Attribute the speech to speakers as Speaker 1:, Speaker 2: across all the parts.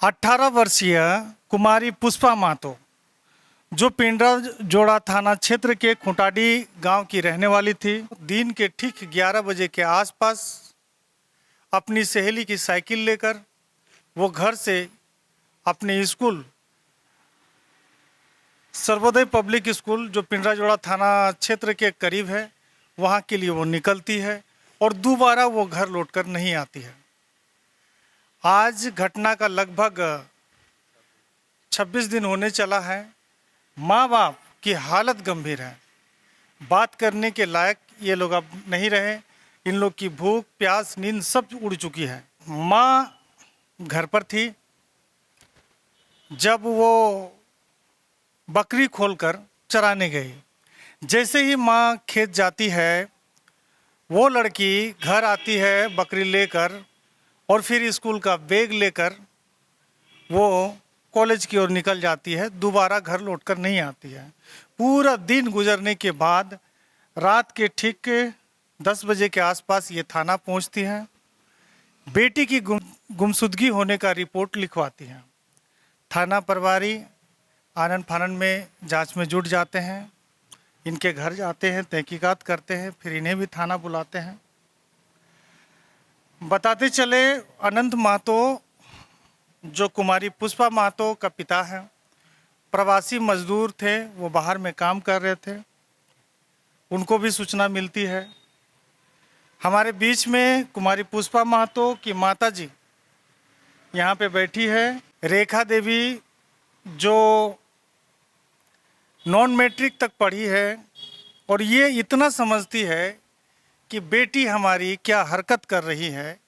Speaker 1: 18 वर्षीय कुमारी पुष्पा महतो जो पिंडरा जोड़ा थाना क्षेत्र के खुंटाडी गांव की रहने वाली थी, दिन के ठीक 11 बजे के आसपास अपनी सहेली की साइकिल लेकर वो घर से अपने स्कूल सर्वोदय पब्लिक स्कूल जो पिंडरा जोड़ा थाना क्षेत्र के करीब है वहाँ के लिए वो निकलती है और दोबारा वो घर लौटकर नहीं आती है। आज घटना का लगभग 26 दिन होने चला है। माँ बाप की हालत गंभीर है, बात करने के लायक ये लोग अब नहीं रहे। इन लोग की भूख प्यास नींद सब उड़ चुकी है। माँ घर पर थी, जब वो बकरी खोलकर चराने गई। जैसे ही माँ खेत जाती है, वो लड़की घर आती है बकरी लेकर और फिर स्कूल का बैग लेकर वो कॉलेज की ओर निकल जाती है, दोबारा घर लौटकर नहीं आती है। पूरा दिन गुजरने के बाद रात के ठीक 10 बजे के आसपास ये थाना पहुंचती है। बेटी की गुमशुदगी होने का रिपोर्ट लिखवाती हैं। थाना प्रभारी आनन फानन में जांच में जुट जाते हैं, इनके घर जाते हैं, तहकीकात करते हैं, फिर इन्हें भी थाना बुलाते हैं। बताते चले अनंत महतो जो कुमारी पुष्पा महतो का पिता है, प्रवासी मजदूर थे, वो बाहर में काम कर रहे थे। उनको भी सूचना मिलती है। हमारे बीच में कुमारी पुष्पा महतो की माताजी यहाँ पे बैठी है, रेखा देवी, जो नॉन मैट्रिक तक पढ़ी है और ये इतना समझती है कि बेटी हमारी क्या हरकत कर रही है,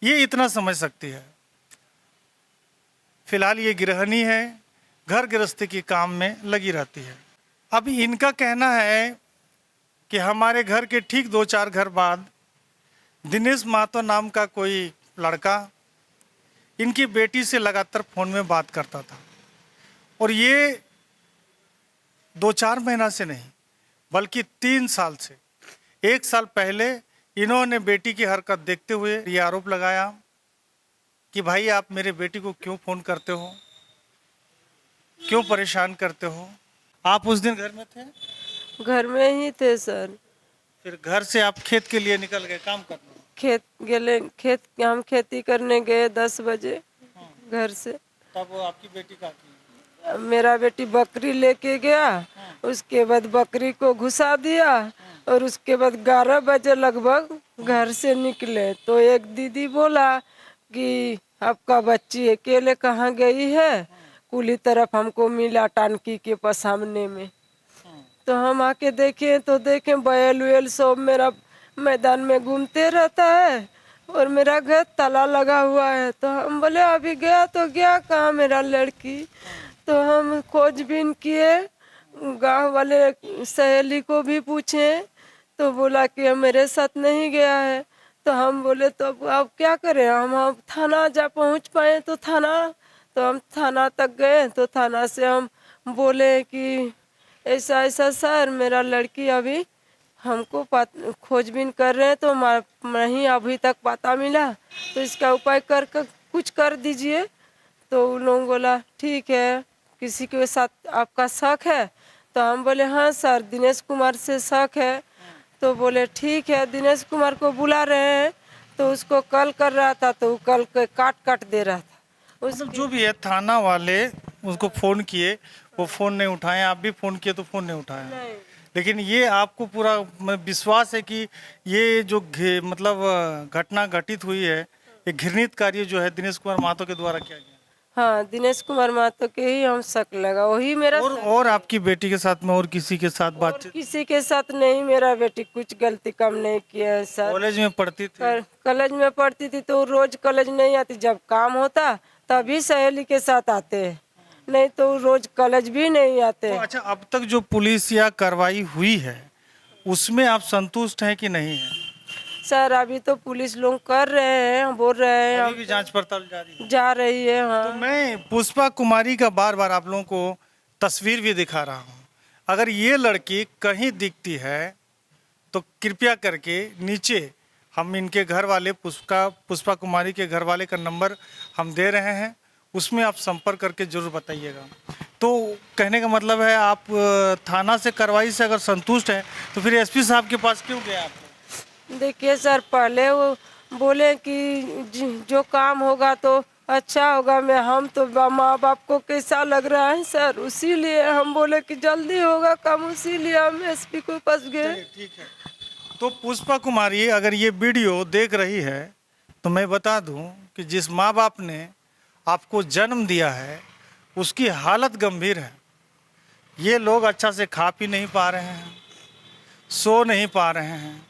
Speaker 1: ये इतना समझ सकती है। फिलहाल ये गृहिणी है, घर गृहस्थी के काम में लगी रहती है। अब इनका कहना है कि हमारे घर के ठीक 2-4 घर बाद दिनेश महतो नाम का कोई लड़का इनकी बेटी से लगातार फ़ोन में बात करता था और ये 2-4 महीना से नहीं बल्कि 3 साल से, 1 साल पहले इन्होंने बेटी की हरकत देखते हुए ये आरोप लगाया कि भाई आप मेरे बेटी को क्यों फ़ोन करते हो, क्यों परेशान करते हो। आप उस दिन घर में थे?
Speaker 2: घर में ही थे सर।
Speaker 1: फिर घर से आप खेत के लिए निकल गए काम करने?
Speaker 2: हम खेती करने गए 10 बजे घर से।
Speaker 1: तब वो आपकी बेटी कहाँ थी?
Speaker 2: मेरा बेटी बकरी लेके गया, उसके बाद बकरी को घुसा दिया और उसके बाद 11 बजे लगभग घर से निकले तो एक दीदी बोला कि आपका बच्ची अकेले कहाँ गई है, कुली तरफ हमको मिला टानकी के पास सामने में। तो हम आके देखे तो देखे बैल वेल सब मेरा मैदान में घूमते रहता है और मेरा घर ताला लगा हुआ है। तो हम बोले अभी गया तो गया कहाँ मेरा लड़की। तो हम खोजबीन किए, गांव वाले सहेली को भी पूछे तो बोला कि मेरे साथ नहीं गया है। तो हम बोले तो अब क्या करें, हम थाना जा पहुंच पाए तो हम थाना तक गए। तो थाना से हम बोले कि ऐसा ऐसा सर मेरा लड़की अभी हमको खोजबीन कर रहे हैं तो नहीं अभी तक पता मिला, तो इसका उपाय कुछ कर दीजिए। तो उन लोगों बोला ठीक है, किसी के साथ आपका शक है? तो हम बोले हाँ सर दिनेश कुमार से शक है। तो बोले ठीक है, दिनेश कुमार को बुला रहे हैं। तो उसको कॉल कर रहा था तो कल काट दे रहा था।
Speaker 1: मतलब जो भी है थाना वाले उसको फ़ोन किए, वो फ़ोन नहीं उठाए, आप भी फ़ोन किए तो फ़ोन नहीं उठाया।
Speaker 2: नहीं।
Speaker 1: लेकिन ये आपको पूरा विश्वास है कि ये जो मतलब घटना घटित हुई है, ये घृणित कार्य जो है दिनेश कुमार महतो के द्वारा किया गया।
Speaker 2: हाँ दिनेश कुमार महतो के ही हम शक लगा, वही मेरा
Speaker 1: और आपकी बेटी के साथ में और किसी के साथ बातचीत?
Speaker 2: किसी के साथ नहीं, मेरा बेटी कुछ गलती कम नहीं किया है सर।
Speaker 1: कॉलेज में पढ़ती थी?
Speaker 2: कॉलेज में पढ़ती थी तो रोज कॉलेज नहीं आती, जब काम होता तभी सहेली के साथ आते, नहीं तो रोज कॉलेज भी नहीं आते।
Speaker 1: तो अच्छा, अब तक जो पुलिस या कार्रवाई हुई है उसमें आप संतुष्ट हैं कि नहीं है?
Speaker 2: सर अभी तो पुलिस लोग कर रहे हैं, बोल रहे हैं
Speaker 1: अभी भी जांच पड़ताल
Speaker 2: जा रही है। हाँ।
Speaker 1: तो मैं पुष्पा कुमारी का बार बार आप लोगों को तस्वीर भी दिखा रहा हूँ। अगर ये लड़की कहीं दिखती है तो कृपया करके नीचे हम इनके घर वाले पुष्पा कुमारी के घर वाले का नंबर हम दे रहे हैं, उसमें आप संपर्क करके जरूर बताइएगा। तो कहने का मतलब है आप थाना से कार्रवाई से अगर संतुष्ट हैं तो फिर एसपी साहब के पास क्यों गए आप?
Speaker 2: देखिए सर, पहले वो बोले कि जो काम होगा तो अच्छा होगा। मैं हम तो माँ बाप को कैसा लग रहा है सर, उसीलिए हम बोले कि जल्दी होगा काम, उसीलिए हम एसपी के पास गए।
Speaker 1: ठीक है। तो पुष्पा कुमारी अगर ये वीडियो देख रही है तो मैं बता दूं कि जिस माँ बाप ने आपको जन्म दिया है उसकी हालत गंभीर है। ये लोग अच्छा से खा पी नहीं पा रहे हैं, सो नहीं पा रहे हैं।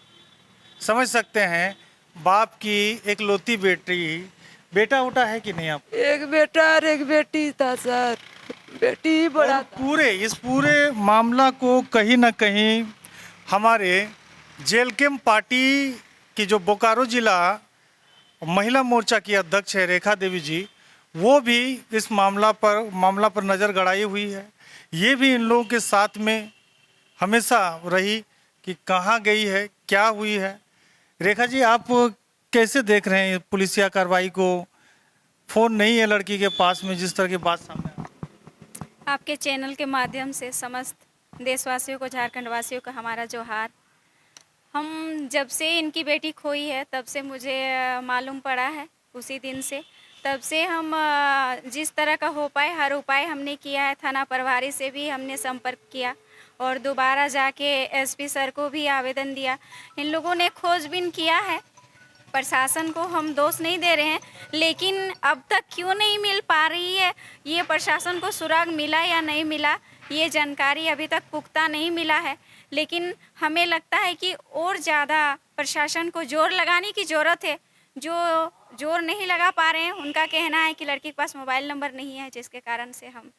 Speaker 1: समझ सकते हैं बाप की एक लौती बेटा उठा है कि नहीं आप?
Speaker 2: एक बेटा और एक बेटी था सर, बेटी ही बड़ा
Speaker 1: और इस पूरे मामला को कहीं ना कहीं हमारे जेल कैम्प पार्टी की जो बोकारो जिला महिला मोर्चा की अध्यक्ष है रेखा देवी जी, वो भी इस मामला पर नज़र गड़ाई हुई है। ये भी इन लोगों के साथ में हमेशा रही कि कहाँ गई है, क्या हुई है। रेखा जी, आप कैसे देख रहे हैं पुलिसिया कार्रवाई को? फ़ोन नहीं है लड़की के पास में, जिस तरह की बात सामने आई।
Speaker 3: आपके चैनल के माध्यम से समस्त देशवासियों को, झारखंड वासियों का हमारा जोहार। हम जब से इनकी बेटी खोई है तब से मुझे मालूम पड़ा है, उसी दिन से तब से हम जिस तरह का हो पाए हर उपाय हमने किया है। थाना प्रभारी से भी हमने संपर्क किया और दोबारा जाके एसपी सर को भी आवेदन दिया। इन लोगों ने खोजबीन किया है, प्रशासन को हम दोष नहीं दे रहे हैं, लेकिन अब तक क्यों नहीं मिल पा रही है, ये प्रशासन को सुराग मिला या नहीं मिला, ये जानकारी अभी तक पुख्ता नहीं मिला है। लेकिन हमें लगता है कि और ज़्यादा प्रशासन को जोर लगाने की ज़रूरत है। जो जोर नहीं लगा पा रहे हैं, उनका कहना है कि लड़की के पास मोबाइल नंबर नहीं है, जिसके कारण से हम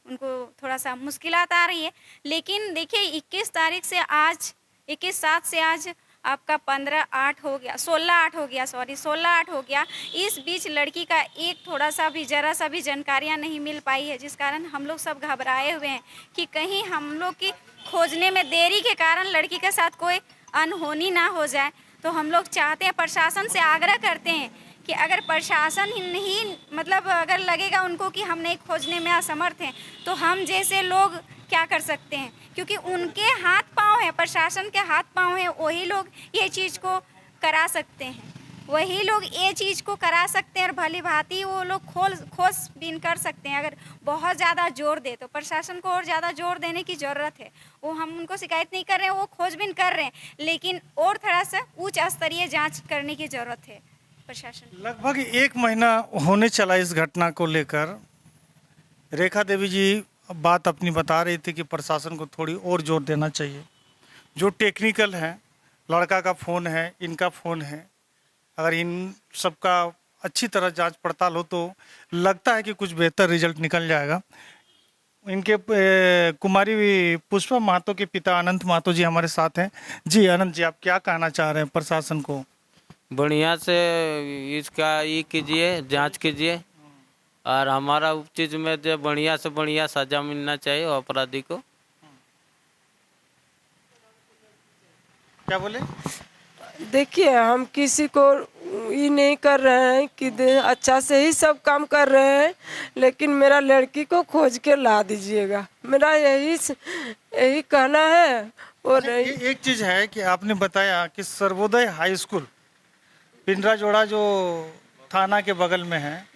Speaker 3: उनको थोड़ा सा मुश्किलात आ रही है। लेकिन देखिए 21/7 से आज आपका 15/8 हो गया, 16/8 हो गया, 16/8 हो गया। इस बीच लड़की का एक थोड़ा सा भी जरा सा भी जानकारियाँ नहीं मिल पाई है, जिस कारण हम लोग सब घबराए हुए हैं कि कहीं हम लोग की खोजने में देरी के कारण लड़की के साथ कोई अनहोनी ना हो जाए। तो हम लोग चाहते हैं, प्रशासन से आग्रह करते हैं कि अगर प्रशासन ही नहीं, मतलब अगर लगेगा उनको कि हम नहीं खोजने में असमर्थ हैं, तो हम जैसे लोग क्या कर सकते हैं? क्योंकि उनके हाथ पांव है, प्रशासन के हाथ पांव है, वही लोग ये चीज़ को करा सकते हैं, वही लोग ये चीज़ को करा सकते हैं और भली भांति वो लोग खोजबीन कर सकते हैं। अगर बहुत ज़्यादा जोर दे तो प्रशासन को और ज़्यादा जोर देने की ज़रूरत है। वो हम उनको शिकायत नहीं कर रहे हैं, वो खोजबीन कर रहे हैं, लेकिन और थोड़ा सा उच्च स्तरीय जाँच करने की ज़रूरत है प्रशासन।
Speaker 1: लगभग 1 महीना होने चला इस घटना को लेकर। रेखा देवी जी बात अपनी बता रही थी कि प्रशासन को थोड़ी और जोर देना चाहिए। जो टेक्निकल है, लड़का का फ़ोन है, इनका फ़ोन है, अगर इन सब का अच्छी तरह जांच पड़ताल हो तो लगता है कि कुछ बेहतर रिजल्ट निकल जाएगा। इनके कुमारी पुष्पा महतो के पिता अनंत महतो जी हमारे साथ हैं। जी अनंत जी, आप क्या कहना चाह रहे हैं प्रशासन को?
Speaker 4: बढ़िया से इसका ये कीजिए, जांच कीजिए और हमारा उस चीज़ में जो बढ़िया से बढ़िया सजा मिलना चाहिए अपराधी को।
Speaker 1: क्या बोले?
Speaker 2: देखिए, हम किसी को ये नहीं कर रहे हैं कि अच्छा से ही सब काम कर रहे हैं, लेकिन मेरा लड़की को खोज के ला दीजिएगा, मेरा यही कहना है। और
Speaker 1: एक चीज़ है कि आपने बताया कि सर्वोदय हाई स्कूल पिंडरा जोड़ा जो थाना के बगल में है,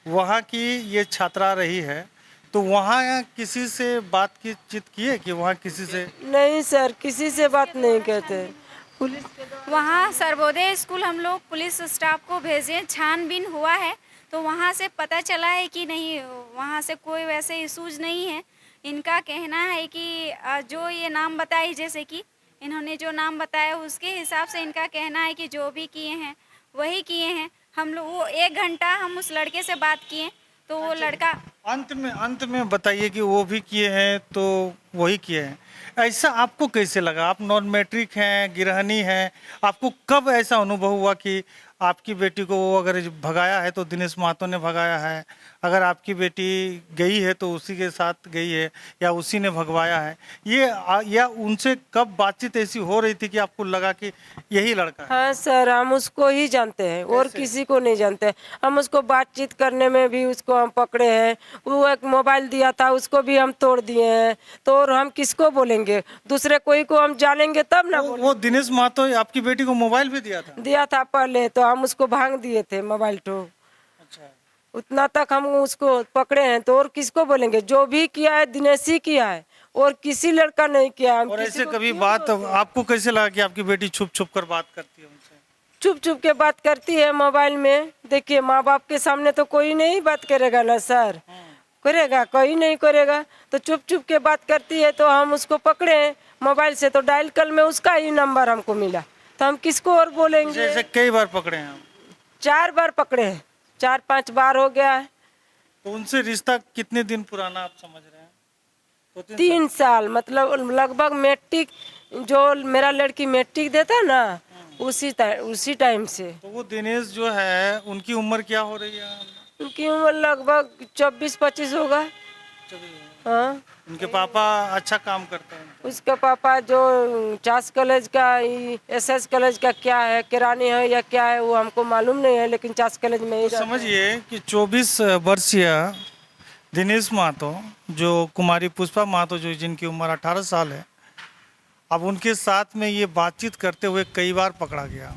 Speaker 1: वहाँ की ये छात्रा रही है, तो वहाँ किसी से बातचीत की है कि वहाँ किसी से?
Speaker 2: नहीं सर, किसी से बात नहीं करते। पुलिस
Speaker 3: वहाँ सर्वोदय स्कूल हम लोग पुलिस स्टाफ को भेजे, छानबीन हुआ है, तो वहाँ से पता चला है कि नहीं, वहाँ से कोई वैसे इशूज़ नहीं है। इनका कहना है कि जो ये नाम बताई, जैसे कि इन्होंने जो नाम बताया उसके हिसाब से इनका कहना है कि जो भी किए हैं वही किए हैं। हम लोग वो 1 घंटा हम उस लड़के से बात किए, तो वो लड़का
Speaker 1: अंत में बताइए कि वो भी किए हैं तो वही किए हैं। ऐसा आपको कैसे लगा? आप नॉन मैट्रिक हैं, गृहिणी हैं, आपको कब ऐसा अनुभव हुआ कि आपकी बेटी को वो अगर भगाया है तो दिनेश महतो ने भगाया है, अगर आपकी बेटी गई है तो उसी के साथ गई है या उसी ने भगवाया है, या उनसे कब बातचीत ऐसी हो रही थी कि आपको लगा कि यही लड़का है?
Speaker 2: हाँ सर, हम उसको ही जानते हैं और किसी को नहीं जानते हैं। हम उसको बातचीत करने में भी उसको हम पकड़े हैं। वो एक मोबाइल दिया था, उसको भी हम तोड़ दिए हैं। तो और हम किसको बोलेंगे? दूसरे कोई को हम जानेंगे तब ना
Speaker 1: वो दिनेश महतो आपकी बेटी को मोबाइल भी दिया था?
Speaker 2: दिया था पहले, तो हम उसको भांग दिए थे मोबाइल तो।
Speaker 1: अच्छा।
Speaker 2: उतना तक हम उसको पकड़े हैं, तो और किसको बोलेंगे? जो भी किया है दिनेश ही किया है और किसी लड़का नहीं किया। हम
Speaker 1: और
Speaker 2: किसी
Speaker 1: ऐसे
Speaker 2: को
Speaker 1: कभी
Speaker 2: क्यों
Speaker 1: बात
Speaker 2: बोलते हैं?
Speaker 1: आपको कैसे लगा कि आपकी बेटी छुप छुप कर बात करती है उनसे?
Speaker 2: चुप चुप के बात करती है मोबाइल में। देखिए, माँ बाप के सामने तो कोई नहीं बात करेगा ना सर, करेगा? कोई नहीं करेगा। तो चुप चुप के बात करती है, तो हम उसको पकड़े हैं मोबाइल से। तो डायल कल में उसका ही नंबर हमको मिला, तो हम किसको और बोलेंगे?
Speaker 1: जैसे कई बार पकड़े हैं हम।
Speaker 2: 4 बार पकड़े हैं, 4-5 बार हो गया है।
Speaker 1: तो उनसे रिश्ता कितने दिन पुराना आप समझ रहे हैं? 2-3
Speaker 2: 3 साल, मतलब लगभग मैट्रिक, जो मेरा लड़की मैट्रिक देता ना उसी टाइम से।
Speaker 1: तो वो दिनेश जो है उनकी उम्र क्या हो रही है?
Speaker 2: उनकी उम्र लगभग 24-25 होगा। हाँ,
Speaker 1: उनके पापा अच्छा काम करते हैं?
Speaker 2: उसका पापा जो चास कॉलेज का SS कॉलेज का क्या है, किरानी है या क्या है, वो हमको मालूम नहीं है, लेकिन चास कॉलेज में ही
Speaker 1: तो
Speaker 2: रहता है।
Speaker 1: समझिए कि 24 वर्षीय दिनेश महतो, जो कुमारी पुष्पा महतो जो जिनकी उम्र 18 साल है, अब उनके साथ में ये बातचीत करते हुए कई बार पकड़ा गया।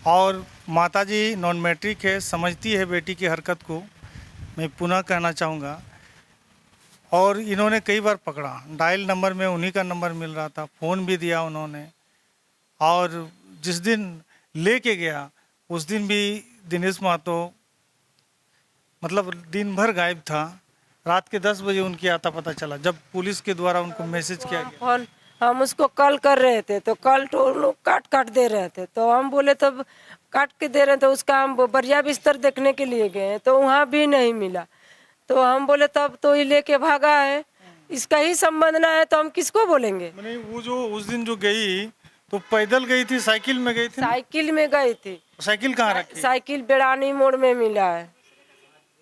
Speaker 1: और माताजी नॉन मैट्रिक है, समझती है बेटी की हरकत को, मैं पुनः कहना चाहूँगा। और इन्होंने कई बार पकड़ा, डायल नंबर में उन्हीं का नंबर मिल रहा था, फ़ोन भी दिया उन्होंने। और जिस दिन लेके गया उस दिन भी दिनेश महतो मतलब दिन भर गायब था। रात के 10 बजे उनकी आता पता चला, जब पुलिस के द्वारा उनको मैसेज किया गया।
Speaker 2: फोन हम उसको कॉल कर रहे थे, तो कॉल तो लोग काट काट दे रहे थे। तो हम बोले तब काट के दे रहे हैं, तो उसका हम बरिया बिस्तर देखने के लिए गए, तो वहाँ भी नहीं मिला। तो हम बोले तब तो ये लेके भागा है, इसका ही संबंध ना है, तो हम किसको बोलेंगे?
Speaker 1: मैंने वो जो उस दिन जो गई तो पैदल गई थी, साइकिल में गई थी ना?
Speaker 2: साइकिल में गई थी।
Speaker 1: साइकिल कहाँ रखी?
Speaker 2: साइकिल बेड़ानी मोड़ में मिला है,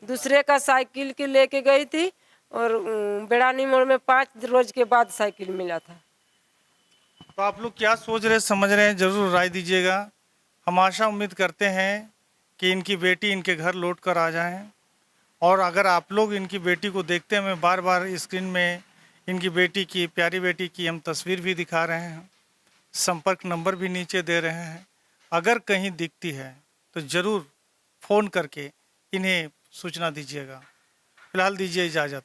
Speaker 2: दूसरे का साइकिल के लेके गई थी। और बेड़ानी मोड़ में 5 रोज के बाद साइकिल मिला था।
Speaker 1: तो आप लोग क्या सोच रहे समझ रहे हैं, जरूर राय दीजिएगा। हम आशा उम्मीद करते हैं कि इनकी बेटी इनके घर लौट कर आ जाएं। और अगर आप लोग इनकी बेटी को देखते हैं, मैं बार बार स्क्रीन में इनकी बेटी की, प्यारी बेटी की हम तस्वीर भी दिखा रहे हैं, संपर्क नंबर भी नीचे दे रहे हैं। अगर कहीं दिखती है तो ज़रूर फ़ोन करके इन्हें सूचना दीजिएगा। फिलहाल दीजिए इजाज़त।